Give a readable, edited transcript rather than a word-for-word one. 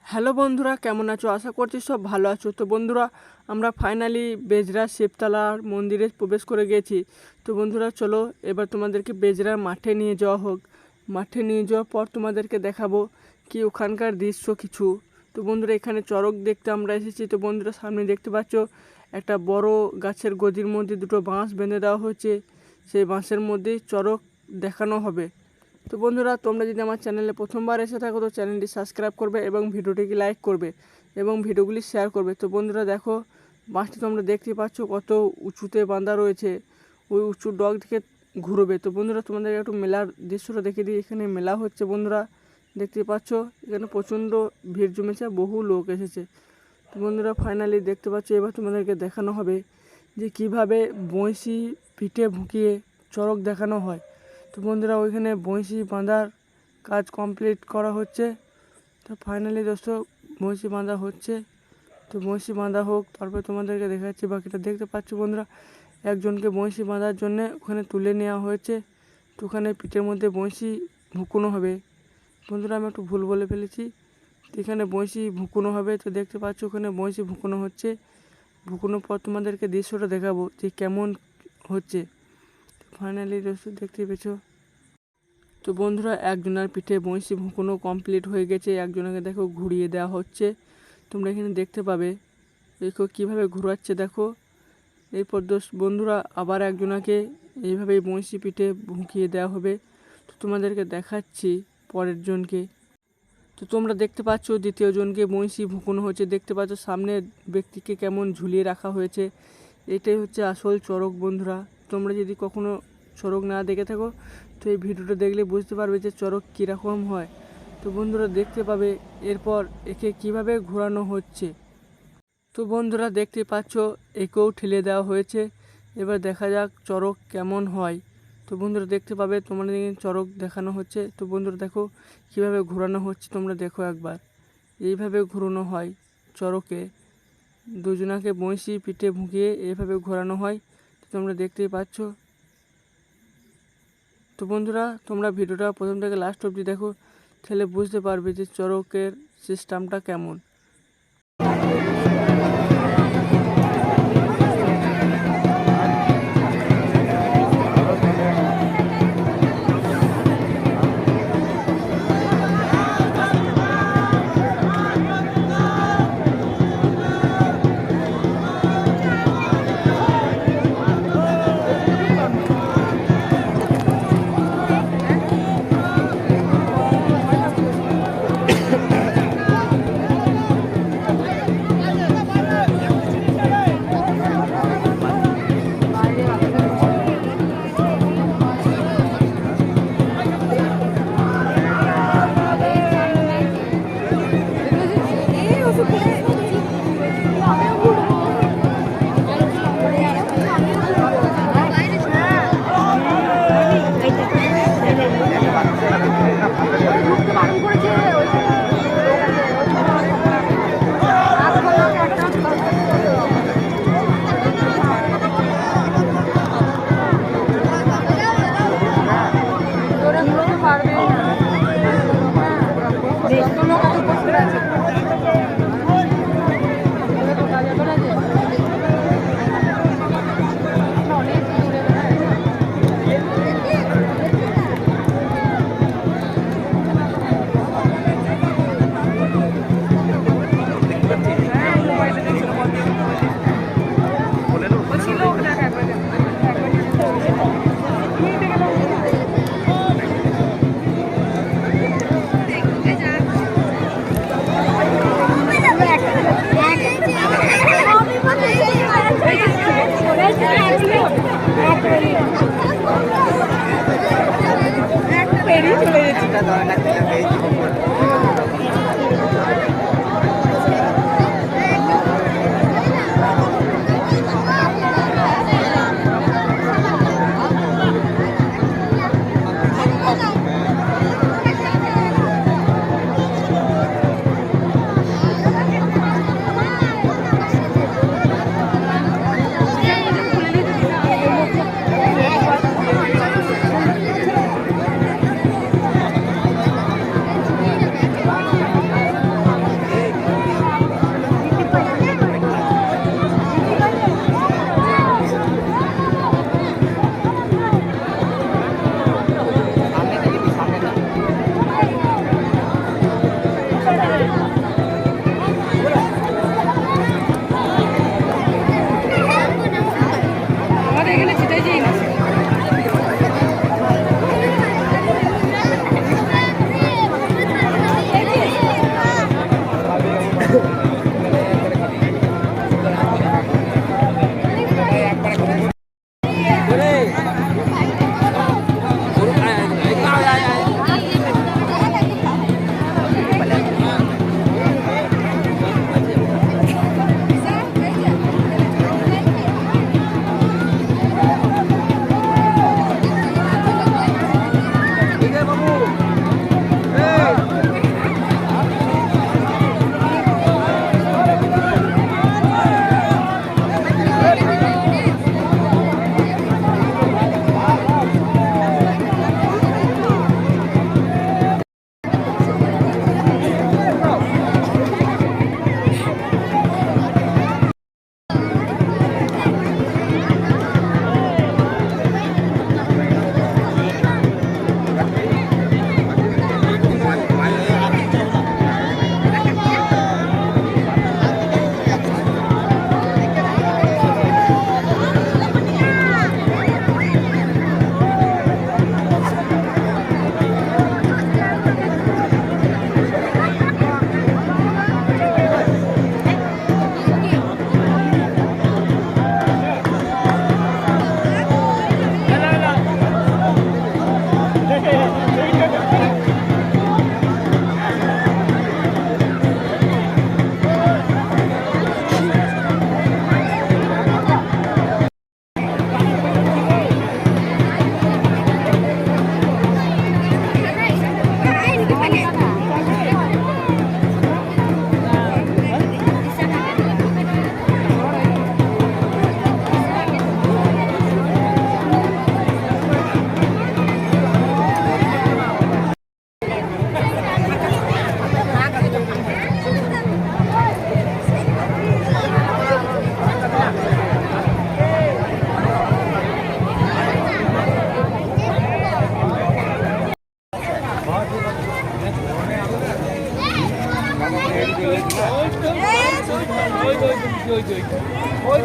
Hello বন্ধুরা, কেমন আছো? আশা করছি সব ভালো আছো। তো বন্ধুরা, আমরা ফাইনালি বেজরা শিবতলার মন্দিরে প্রবেশ করে গেছি। তো বন্ধুরা চলো এবার তোমাদেরকে বেজরার মাঠে নিয়ে যাওয়া হোক। মাঠে নিয়ে যাওয়ার পর তোমাদেরকে দেখাবো কি ওখানকার দৃশ্য কিছু। তো বন্ধুরা, এখানে চড়ক দেখতে আমরা এসেছি। তো বন্ধুরা, সামনে দেখতে পাচ্ছ একটা বড় গাছের গদির মধ্যে দুটো বাঁশ বেঁধে দেওয়া হয়েছে। সেই বাঁশের মধ্যেই চড়ক দেখানো হবে। তো বন্ধুরা, তোমরা যদি আমার চ্যানেলে প্রথমবার এসে থাকো তো চ্যানেলটি সাবস্ক্রাইব করবে এবং ভিডিওটিকে লাইক করবে এবং ভিডিওগুলি শেয়ার করবে। তো বন্ধুরা দেখো, বাঁশটি তোমরা দেখতে পাচ্ছ কত উঁচুতে বাঁধা রয়েছে। ওই উঁচু ডগ থেকে ঘুরবে। তো বন্ধুরা, তোমাদের একটু মেলার দৃশ্যটা দেখে দিই। এখানে মেলা হচ্ছে বন্ধুরা, দেখতে পাচ্ছ এখানে প্রচণ্ড ভিড় জমেছে, বহু লোক এসেছে। তো বন্ধুরা, ফাইনালি দেখতে পাচ্ছ এবার তোমাদেরকে দেখানো হবে যে কিভাবে বঁড়শি পিঠে ভুকিয়ে চড়ক দেখানো হয়। তো বন্ধুরা, ওইখানে বঁড়শি বাঁধার কাজ কমপ্লিট করা হচ্ছে। তো ফাইনালি দর্শক, বঁড়শি বাঁধা হচ্ছে। তো বঁড়শি বাঁধা হোক, তারপরে তোমাদেরকে দেখাচ্ছি বাকিটা। দেখতে পাচ্ছ বন্ধুরা, একজনকে বঁড়শি বাঁধার জন্য ওখানে তুলে নেওয়া হয়েছে। তো ওখানে পিঠের মধ্যে বঁড়শি ভুকুনো হবে। বন্ধুরা, আমি একটু ভুল বলে ফেলেছি। তো এখানে বঁড়শি ভুকুনো হবে। তো দেখতে পাচ্ছ ওখানে বঁড়শি ভুকুনো হচ্ছে। ভুকুনোর পর তোমাদেরকে দৃশ্যটা দেখাবো যে কেমন হচ্ছে। ফাইনালি দর্শক দেখতে পেয়েছো। তো বন্ধুরা, একজনের পিঠে বঁড়শি ভুকুনো কমপ্লিট হয়ে গেছে। একজনকে দেখো ঘুরিয়ে দেওয়া হচ্ছে, তোমরা এখানে দেখতে পাবে। দেখো কীভাবে ঘোরাচ্ছে দেখো। এরপর বন্ধুরা, আবার একজনকে এইভাবেই বঁড়শি পিঠে ভুকিয়ে দেওয়া হবে। তো তোমাদেরকে দেখাচ্ছি পরের জনকে। তো তোমরা দেখতে পাচ্ছ দ্বিতীয় জনকে বঁড়শি ভুকুনো হচ্ছে। দেখতে পাচ্ছ সামনের ব্যক্তিকে কেমন ঝুলিয়ে রাখা হয়েছে। এটাই হচ্ছে আসল চড়ক বন্ধুরা। তোমরা যদি কখনো চড়ক না দেখে থাকো তো এই ভিডিওটা দেখলে বুঝতে পারবে যে চড়ক কীরকম হয়। তো বন্ধুরা দেখতে পাবে এরপর একে কিভাবে ঘোরানো হচ্ছে। তো বন্ধুরা দেখতে পাচ্ছ একেও ঠেলে দেওয়া হয়েছে। এবার দেখা যাক চড়ক কেমন হয়। তো বন্ধুরা দেখতে পাবে তোমাদের চড়ক দেখানো হচ্ছে। তো বন্ধুরা দেখো কিভাবে ঘোরানো হচ্ছে, তোমরা দেখো একবার। এইভাবে ঘোরানো হয় চড়কে, দুজনাকে বঁড়শি পিঠে ভুকিয়ে এইভাবে ঘোরানো হয়। তো তোমরা দেখতেই পাচ্ছ। তো বন্ধুরা, তোমরা ভিডিওটা প্রথম থেকে লাস্ট অবধি দেখো, তাহলে বুঝতে পারবে যে চড়কের সিস্টেমটা কেমন। ওই